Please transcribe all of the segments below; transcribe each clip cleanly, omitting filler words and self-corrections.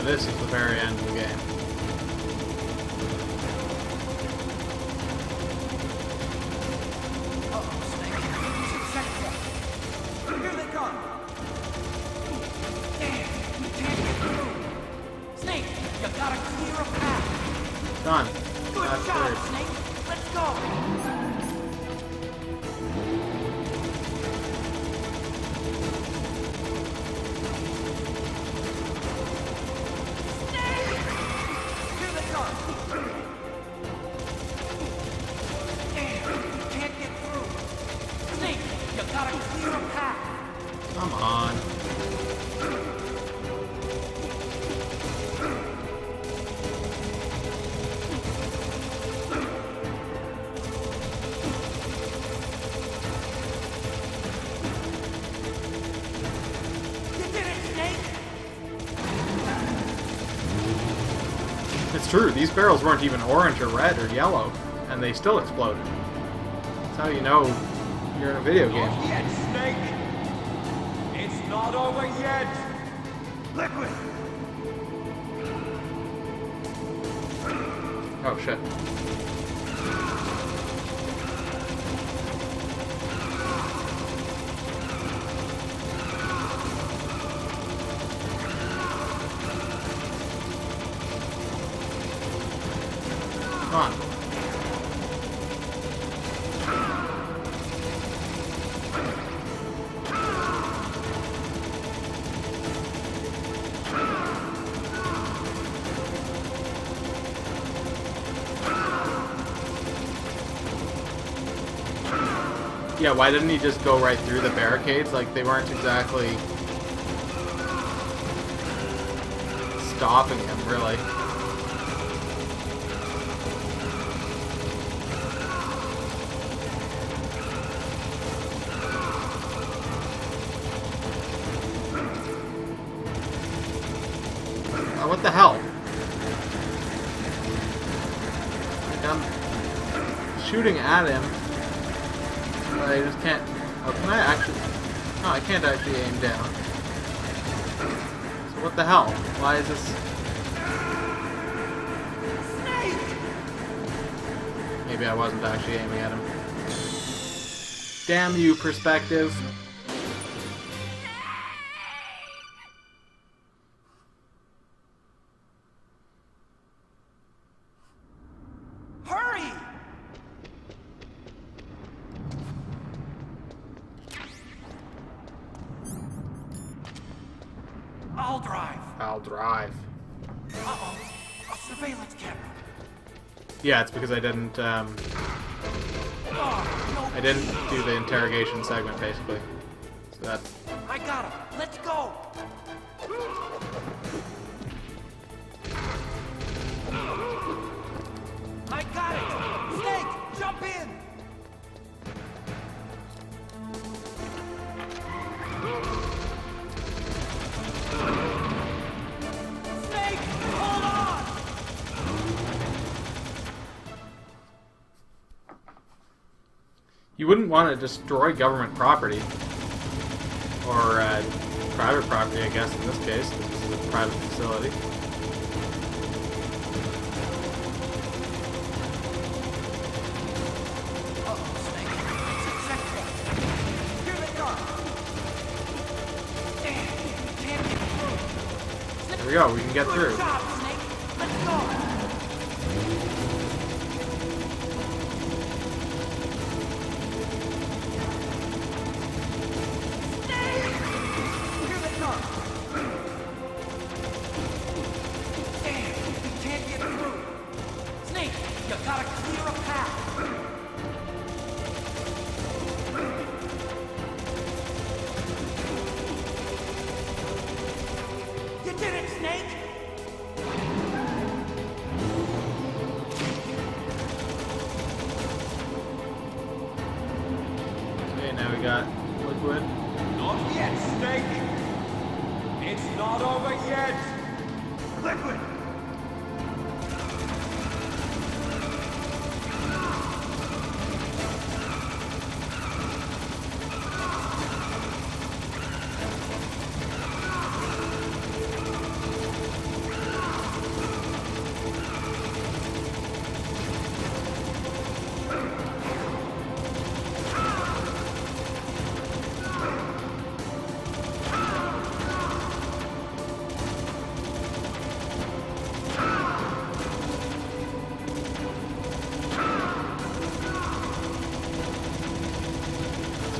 this is the very end of the game. Uh-oh, Snake. Check that. Here they come. Damn, you can't get through. Snake, you gotta clear a path. Done. Good That's job, third. Snake. Let's go. Come on. It's true, these barrels weren't even orange or red or yellow, and they still exploded. That's how you know you're in a video game. Not yet, Snake! It's not over yet! Liquid! Oh shit. Come on. Yeah, why didn't he just go right through the barricades? Like, they weren't exactly stopping him, really. Oh, what the hell? Like, I'm shooting at him. I just can't... Oh, can I actually... No, I can't actually aim down. So what the hell? Why is this... Maybe I wasn't actually aiming at him. Damn you, perspective. Hurry! I'll drive. I'll drive. Uh-oh. A surveillance camera. Yeah, it's because I didn't, Oh, no. I didn't do the interrogation segment, basically. So that's... I got him. Let's go. I got it. Snake, jump in. Snake, hold on. You wouldn't want to destroy government property. Or, private property, I guess, in this case. This is a private facility. Uh-oh, Snake. Check that. Here they come. Damn, we can't get through. There we go, we can get through. Good job, Snake. Let's go. Here they come. Damn, we can't get through. Snake, you gotta clear a path. You did it, Snake! Okay, now we got liquid. Not yet, Snake! It's not over yet! Liquid!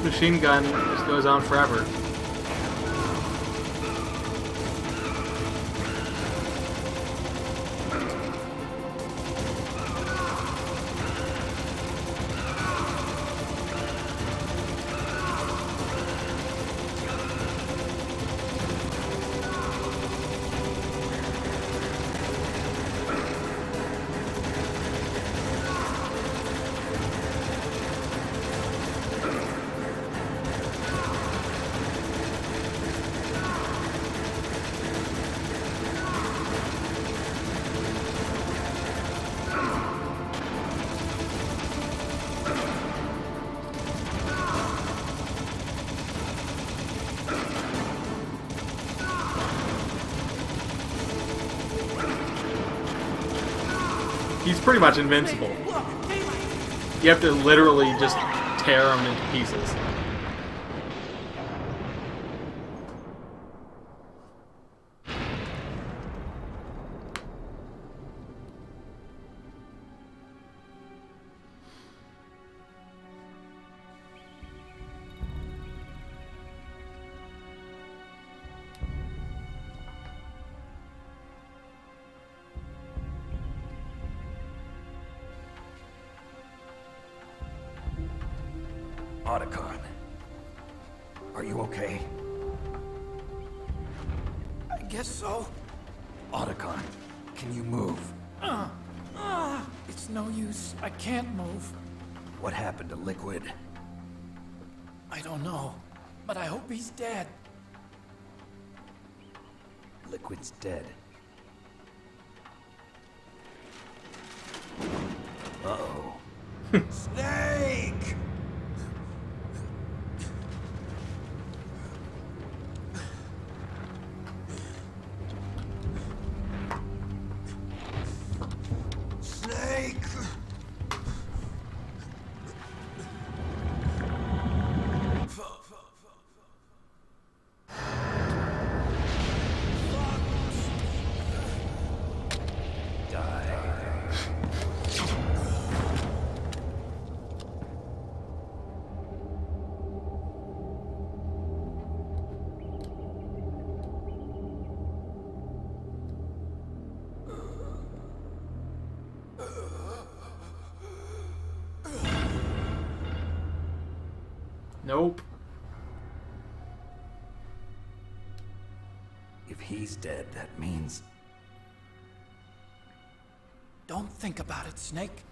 machine gun just goes on forever. He's pretty much invincible. You have to literally just tear him into pieces. Otacon, are you okay? I guess so. Otacon, can you move? It's no use. I can't move. What happened to Liquid? I don't know, but I hope he's dead. Liquid's dead. Uh-oh. Snake! Snake! Nope. If he's dead, that means... Don't think about it, Snake.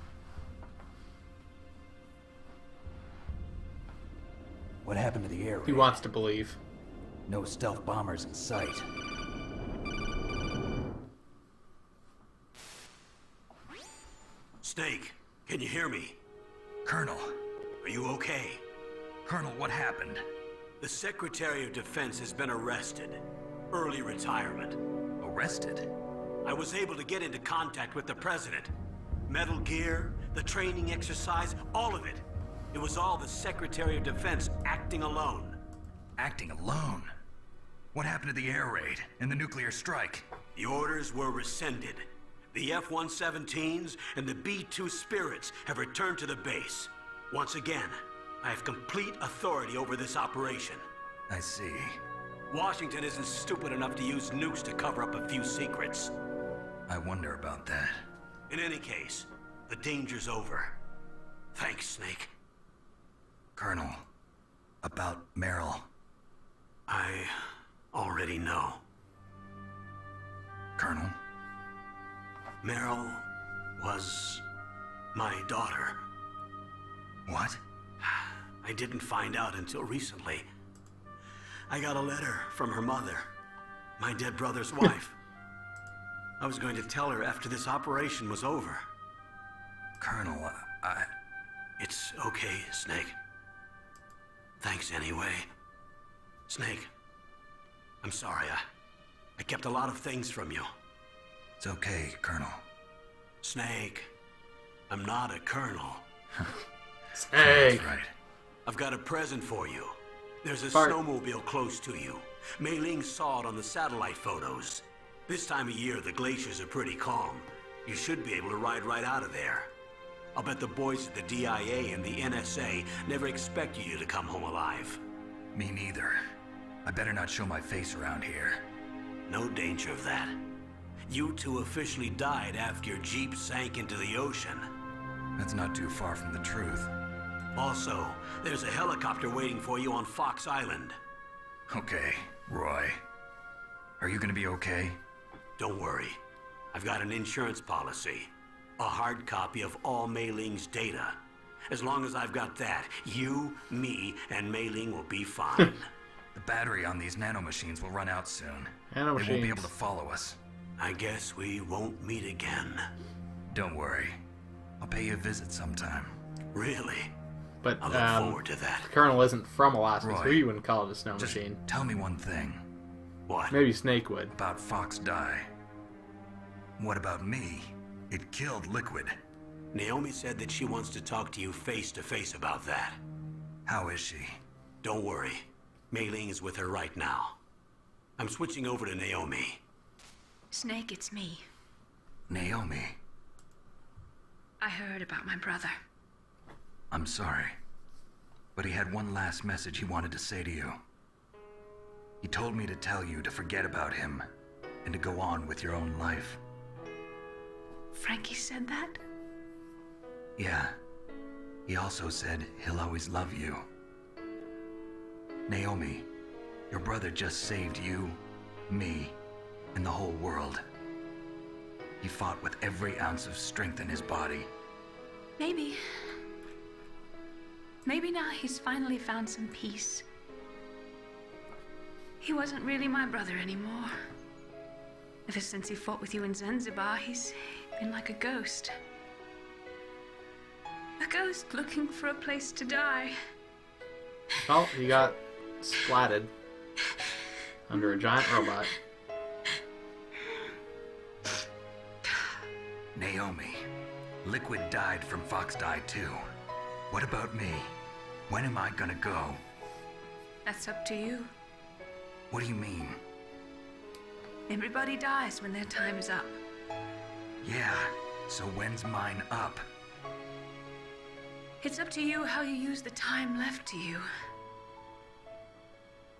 What happened to the air raid? He wants to believe. No stealth bombers in sight. Snake, can you hear me? Colonel. Are you okay? Colonel, what happened? The Secretary of Defense has been arrested. Early retirement. Arrested? I was able to get into contact with the President. Metal Gear, the training exercise, all of it. It was all the Secretary of Defense acting alone. Acting alone? What happened to the air raid and the nuclear strike? The orders were rescinded. The F-117s and the B-2 Spirits have returned to the base. Once again, I have complete authority over this operation. I see. Washington isn't stupid enough to use nukes to cover up a few secrets. I wonder about that. In any case, the danger's over. Thanks, Snake. Colonel, about Meryl. I already know. Colonel? Meryl was my daughter. What? I didn't find out until recently. I got a letter from her mother, my dead brother's wife. I was going to tell her after this operation was over. Colonel, It's okay, Snake. Thanks anyway. Snake, I'm sorry. I kept a lot of things from you. It's okay, Colonel. Snake, I'm not a colonel. Snake. That's right. I've got a present for you. There's a Fart. snowmobile close to you. Mei Ling saw it on the satellite photos. This time of year, the glaciers are pretty calm. You should be able to ride right out of there. I'll bet the boys at the DIA and the NSA never expected you to come home alive. Me neither. I better not show my face around here. No danger of that. You two officially died after your Jeep sank into the ocean. That's not too far from the truth. Also, there's a helicopter waiting for you on Fox Island. Okay, Roy. Are you gonna be okay? Don't worry. I've got an insurance policy. A hard copy of all Mei Ling's data. As long as I've got that, you, me, and Mei Ling will be fine. The battery on these nanomachines will run out soon. They Nanomachines. won't be able to follow us. I guess we won't meet again. Don't worry. I'll pay you a visit sometime. Really? But I look forward to that. the Colonel isn't from Alaska, so Roy, he wouldn't call it a snow Just machine. tell me one thing What? Maybe Snake would. about Fox Die. What about me? It killed Liquid. Naomi said that she wants to talk to you face to face about that. How is she? Don't worry. Mei Ling is with her right now. I'm switching over to Naomi. Snake, it's me. Naomi. I heard about my brother. I'm sorry. But he had one last message he wanted to say to you. He told me to tell you to forget about him and to go on with your own life. Frankie said that? Yeah. He also said he'll always love you. Naomi, your brother just saved you, me, and the whole world. He fought with every ounce of strength in his body. Maybe. Maybe now he's finally found some peace. He wasn't really my brother anymore. Ever since he fought with you in Zanzibar, he's been like a ghost. A ghost looking for a place to die. Oh, he got splatted under a giant robot. Naomi, Liquid died from Fox Die too. What about me? When am I gonna go? That's up to you. What do you mean? Everybody dies when their time is up. Yeah, so when's mine up? It's up to you how you use the time left to you.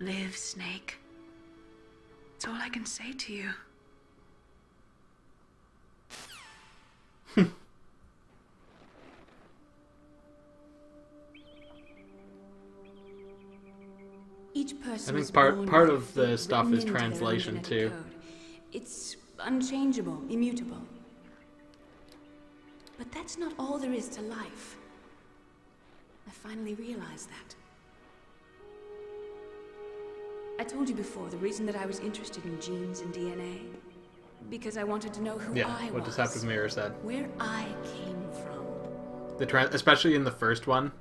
Live, Snake. That's all I can say to you. Each person I is think part born of with the stuff written is into their own translation, genetic too. code. It's unchangeable, immutable. But that's not all there is to life. I finally realized that. I told you before the reason that I was interested in genes and DNA. Because I wanted to know who Yeah, I what was. Deceptive Mirror said. Where I came from. Especially in the first one.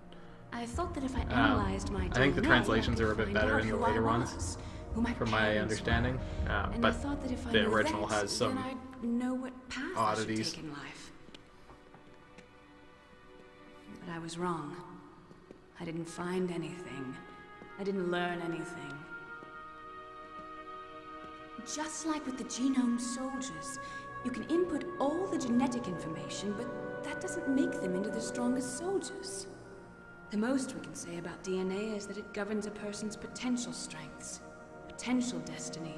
I thought that if I analyzed my DNA, I think the translations I are a could bit find better out in the who I later ones, was, who my from my parents understanding. were. And I But thought that if I the knew original that, has some then I'd know what path I oddities. should take in life. But I was wrong. I didn't find anything. I didn't learn anything. Just like with the genome soldiers, you can input all the genetic information, but that doesn't make them into the strongest soldiers. The most we can say about DNA is that it governs a person's potential strengths, potential destiny.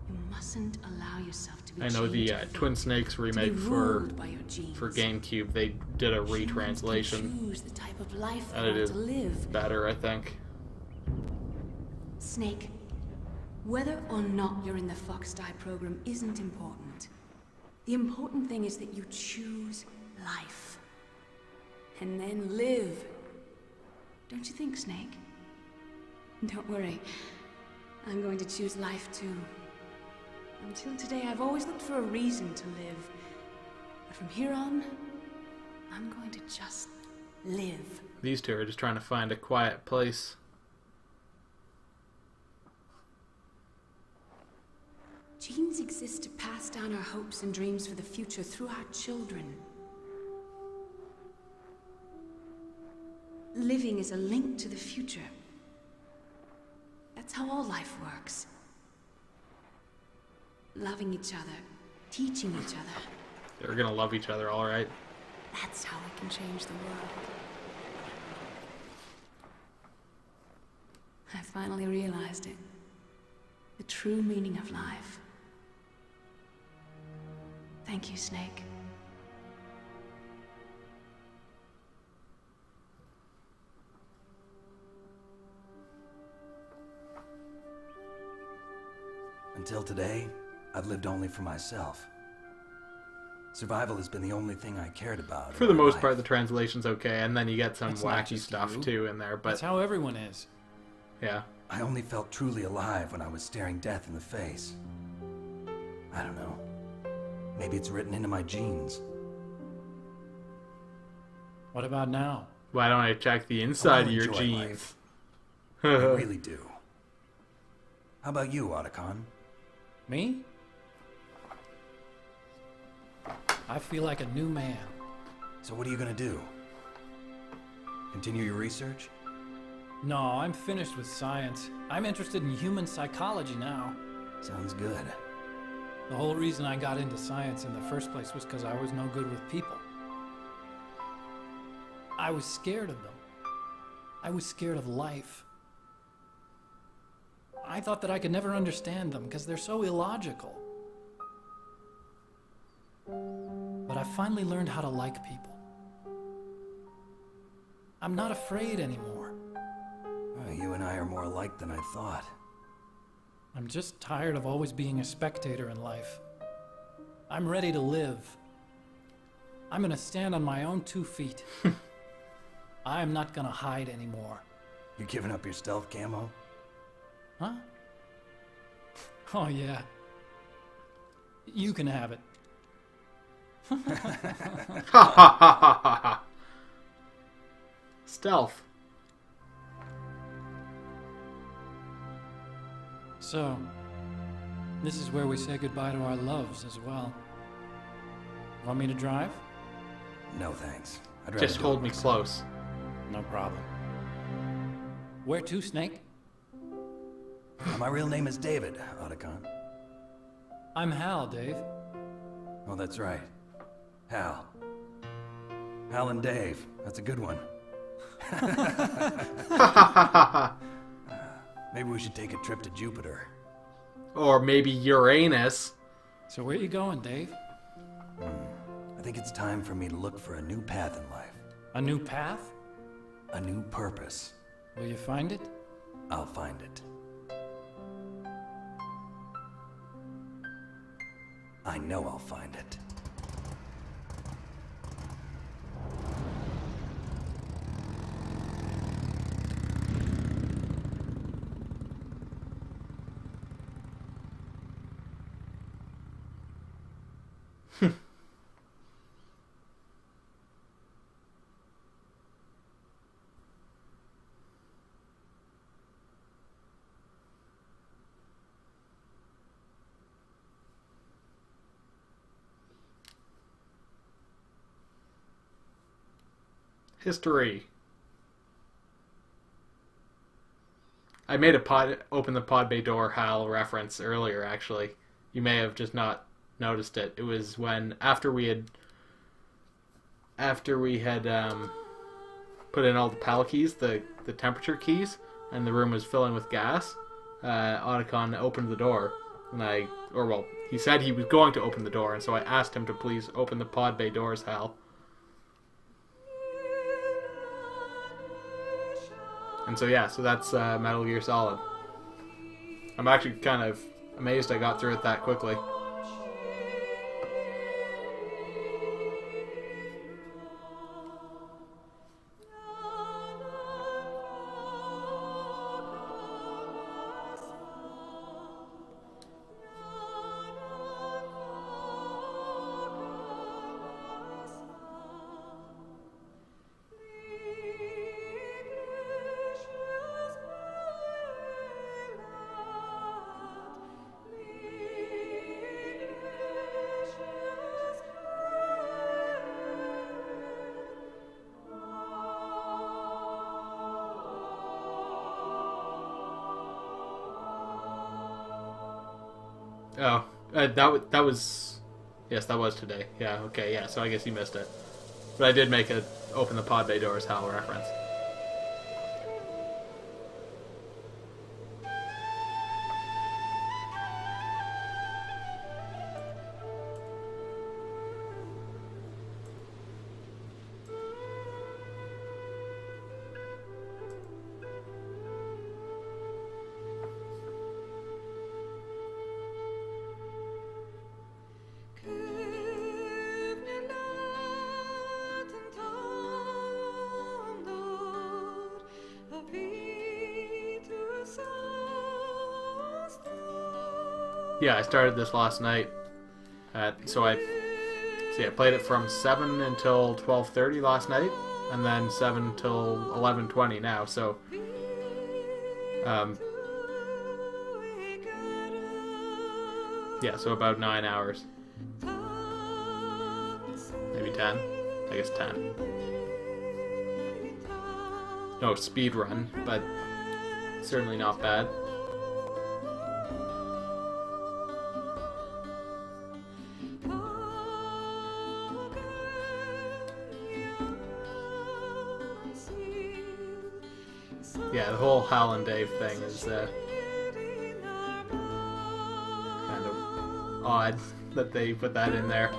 You mustn't allow yourself to be I know the chained to Twin fate, Snakes to be remake for ruled by your genes. GameCube, they did a Humans can retranslation, choose the type of life they and it want is to live. better, I think. Snake, whether or not you're in the Fox Die program isn't important. The important thing is that you choose life. And then live. Don't you think, Snake? Don't worry. I'm going to choose life too. Until today, I've always looked for a reason to live. But from here on, I'm going to just live. These two are just trying to find a quiet place. Genes exist to pass down our hopes and dreams for the future through our children. Living is a link to the future. That's how all life works. Loving each other, teaching each other, They're gonna love each other, all right. That's how we can change the world. I finally realized it. The true meaning of life. Thank you, Snake. Until today, I've lived only for myself. Survival has been the only thing I cared about. For the most part, the translation's okay, and then you get some That's not wacky just stuff you. too in there. But That's how everyone is. yeah, I only felt truly alive when I was staring death in the face. I don't know. Maybe it's written into my genes. What about now? why don't I check the inside of wanna your enjoy jeans? I really do. How about you, Otacon? Me? I feel like a new man. So what are you gonna do? Continue your research? No, I'm finished with science. I'm interested in human psychology now. Sounds good. The whole reason I got into science in the first place was because I was no good with people. I was scared of them. I was scared of life. I thought that I could never understand them because they're so illogical. But I finally learned how to like people. I'm not afraid anymore. Well, you and I are more alike than I thought. I'm just tired of always being a spectator in life. I'm ready to live. I'm gonna stand on my own 2 feet. I'm not gonna hide anymore. You giving up your stealth camo? Huh? Oh, yeah. You can have it. Stealth. So, this is where we say goodbye to our loves as well. Want me to drive? No, thanks. I'd rather Just do hold it me myself. close. No problem. Where to, Snake? My real name is David, Otacon. I'm Hal, Dave. Oh, that's right. Hal. Hal and Dave. That's a good one. Maybe we should take a trip to Jupiter. Or maybe Uranus. So where you going, Dave? I think it's time for me to look for a new path in life. A new path? A new purpose. Will you find it? I'll find it. I know I'll find it. History. I made a open the pod bay door Hal reference earlier, actually. You may have just not noticed it. It was when after we had put in all the PAL keys, the temperature keys, and the room was filling with gas, Otacon opened the door, and he said he was going to open the door, and so I asked him to please open the pod bay doors, Hal. And so yeah, so that's Metal Gear Solid. I'm actually kind of amazed I got through it that quickly. Oh, that was Yes, that was today. Yeah, okay, yeah, so I guess you missed it. But I did make a open the pod bay doors Hal reference. Yeah, I started this last night. So I played it from 7 until 12:30 last night, and then 7 till 11:20 now. So, yeah, so about 9 hours, maybe 10. I guess 10. No speed run, but certainly not bad. Yeah, the whole Hal and Dave thing is kind of odd that they put that in there.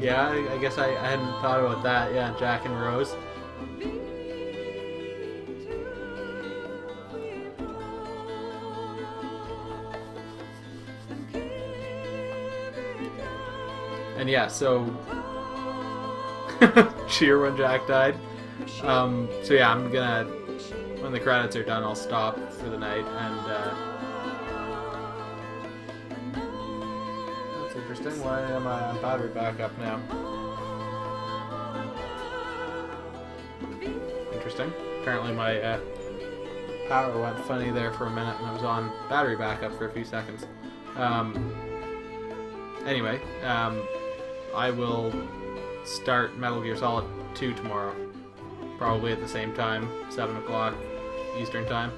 Yeah, I guess I hadn't thought about that. Yeah, Jack and Rose. And yeah, so cheer when Jack died. So yeah, I'm gonna, when the credits are done, I'll stop for the night, and that's interesting. Why am I on battery backup now? Interesting. Apparently my power went funny there for a minute, and I was on battery backup for a few seconds. Anyway, I will start Metal Gear Solid 2 tomorrow. Probably at the same time, 7 o'clock Eastern Time.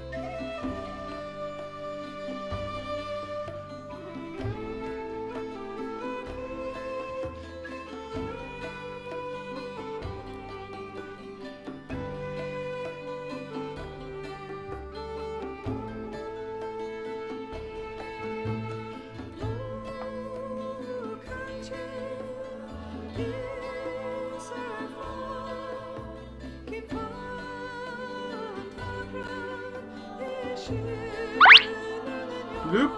Loop.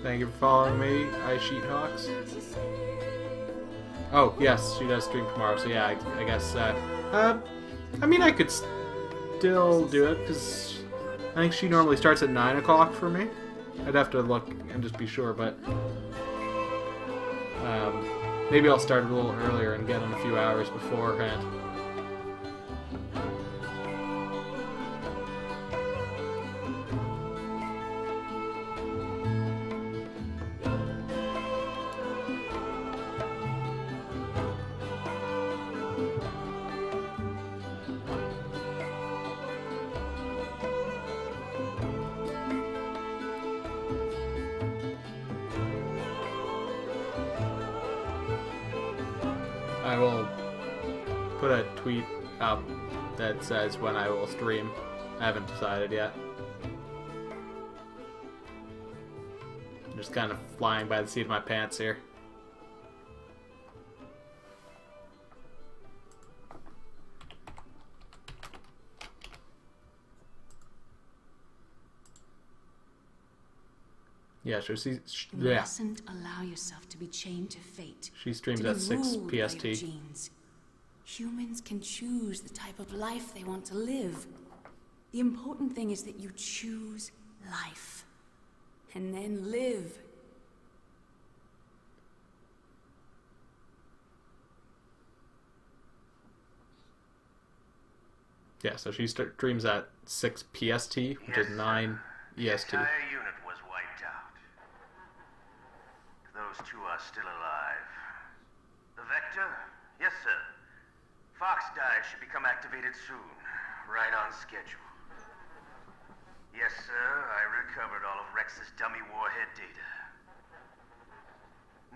Thank you for following me, I Sheethawks. Oh, yes, she does stream tomorrow, so yeah, I guess, I mean, I could still do it, because I think she normally starts at 9 o'clock for me. I'd have to look and just be sure, but, maybe I'll start a little earlier and get in a few hours beforehand. I will put a tweet up that says when I will stream. I haven't decided yet. I'm just kind of flying by the seat of my pants here. Yeah, so You mustn't allow yourself to be chained to fate. She streams to be at 6 ruled by your PST. genes. Humans can choose the type of life they want to live. The important thing is that you choose life. And then live. Yeah, so she streams at 6 PST, which is 9 EST. The entire unit was wiped out. those two are still alive. The Vector? Yes, sir. Fox dive should become activated soon. Right on schedule. Yes, sir. I recovered all of Rex's dummy warhead data.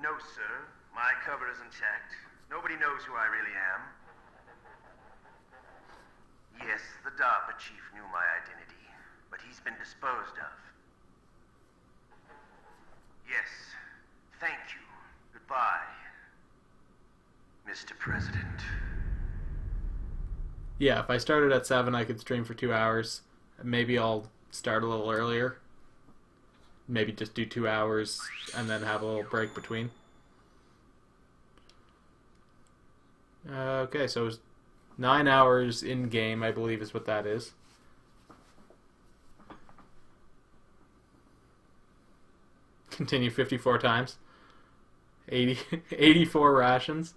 No, sir. My cover is intact. Nobody knows who I really am. Yes, the DARPA chief knew my identity, but he's been disposed of. Yes. Thank you. Goodbye, Mr. President. Yeah, if I started at 7, I could stream for 2 hours. Maybe I'll start a little earlier. Maybe just do 2 hours and then have a little break between. Okay, so it's 9 hours in game, I believe is what that is. Continue 54 times. 84 rations.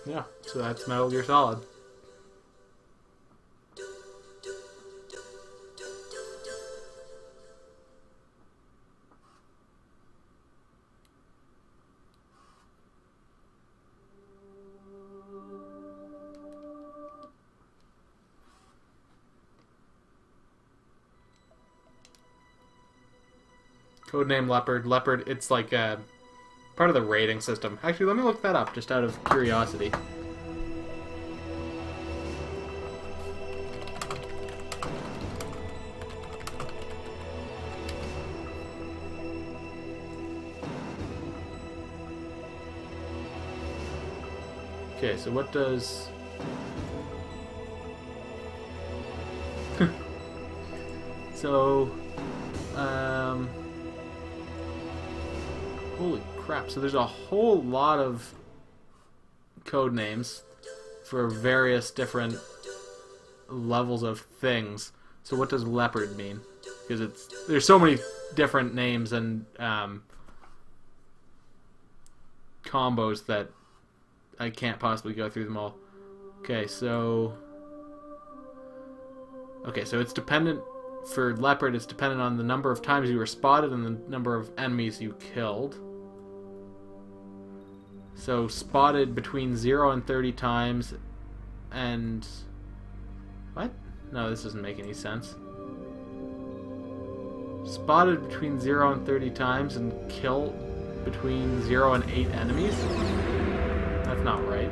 Yeah, so that's Metal Gear Solid. Codename Leopard. Leopard, it's like part of the rating system. Actually, let me look that up just out of curiosity. Okay, so what does... so... holy crap, so there's a whole lot of code names for various different levels of things. So what does leopard mean? Because there's so many different names and combos that I can't possibly go through them all. Okay, so it's dependent for leopard. It's dependent on the number of times you were spotted and the number of enemies you killed. So spotted between 0 and 30 times, and what? No, this doesn't make any sense. Spotted between 0 and 30 times and killed between 0 and 8 enemies? That's not right.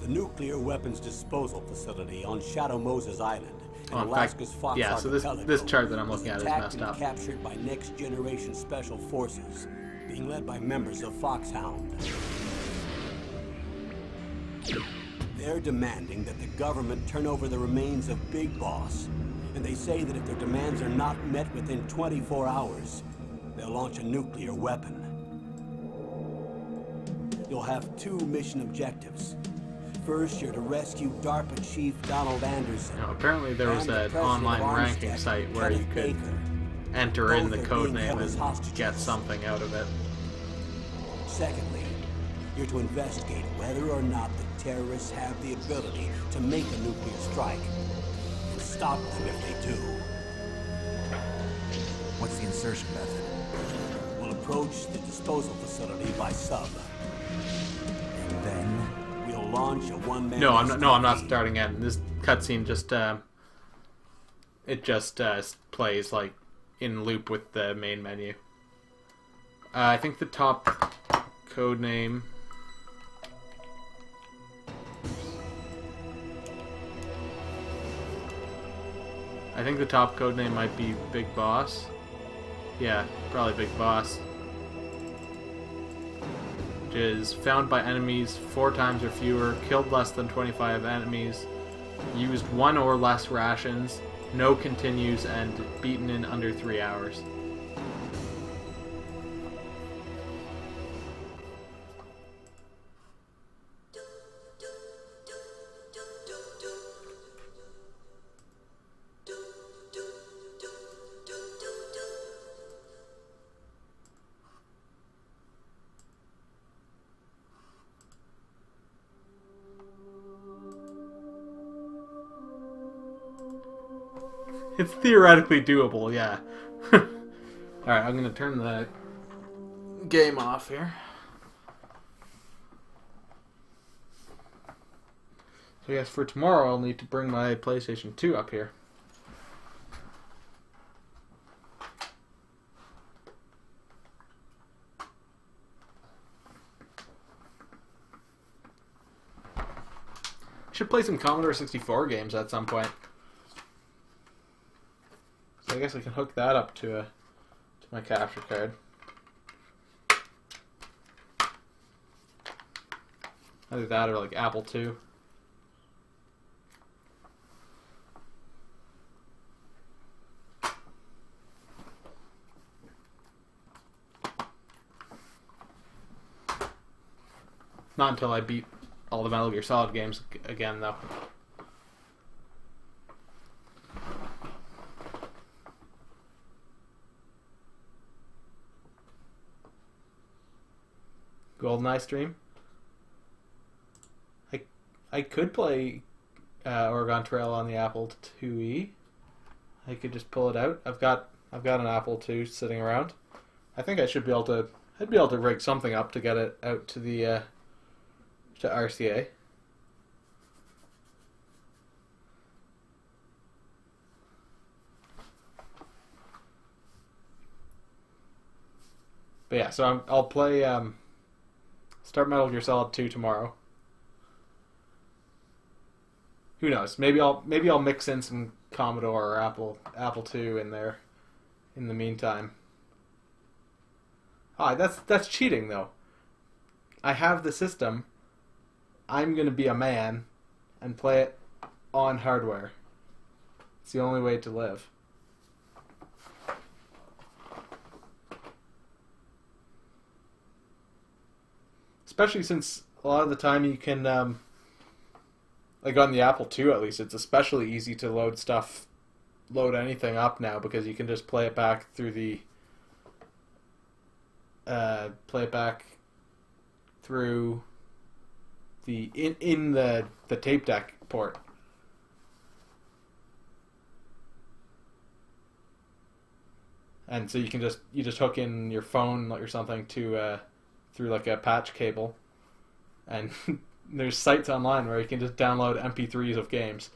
The nuclear weapons disposal facility on Shadow Moses Island in Oh, in Alaska's fact, Fox yeah, so this chart that I'm looking at is attacked messed and up. captured by next generation special forces, being led by members of Foxhound. They're demanding that the government turn over the remains of Big Boss, and they say that if their demands are not met within 24 hours, they'll launch a nuclear weapon. You'll have 2 mission objectives. First, you're to rescue DARPA Chief Donald Anderson. Now, apparently there was an online ranking site where you could enter in the code name and get something out of it. Secondly, you're to investigate whether or not the terrorists have the ability to make a nuclear strike, and stop them if they do. What's the insertion method? We'll approach the disposal facility by sub. And then... we'll launch a one-man... No, I'm not starting in. This cutscene just plays like in loop with the main menu. I think the top code name. I think the top code name might be Big Boss. Yeah, probably Big Boss. Which is found by enemies 4 times or fewer, killed less than 25 enemies, used 1 or less rations, no continues, and beaten in under 3 hours. It's theoretically doable, yeah. Alright, I'm gonna turn the game off here. So I guess for tomorrow I'll need to bring my PlayStation 2 up here. Should play some Commodore 64 games at some point. So I guess I can hook that up to my capture card. Either that or like Apple II. Not until I beat all the Metal Gear Solid games again, though. GoldenEye stream. I could play Oregon Trail on the Apple IIe. I could just pull it out. I've got an Apple II sitting around. I think I should be able to. I'd be able to rig something up to get it out to the to RCA. But yeah, so I'll play start Metal Gear Solid 2 tomorrow. Who knows? Maybe I'll mix in some Commodore or Apple II in there in the meantime. That's cheating though. I have the system. I'm gonna be a man and play it on hardware. It's the only way to live. Especially since a lot of the time you can, like on the Apple II at least, it's especially easy to load anything up now because you can just play it back through the, in the tape deck port. And so you just hook in your phone or something to through like a patch cable, and there's sites online where you can just download MP3s of games,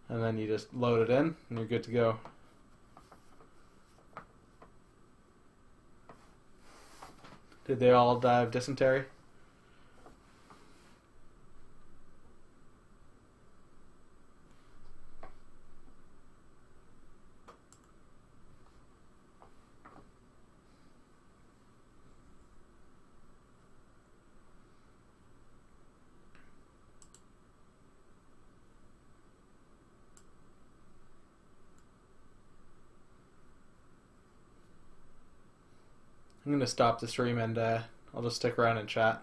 and then you just load it in and you're good to go. Did they all die of dysentery? I'm going to stop the stream and I'll just stick around and chat.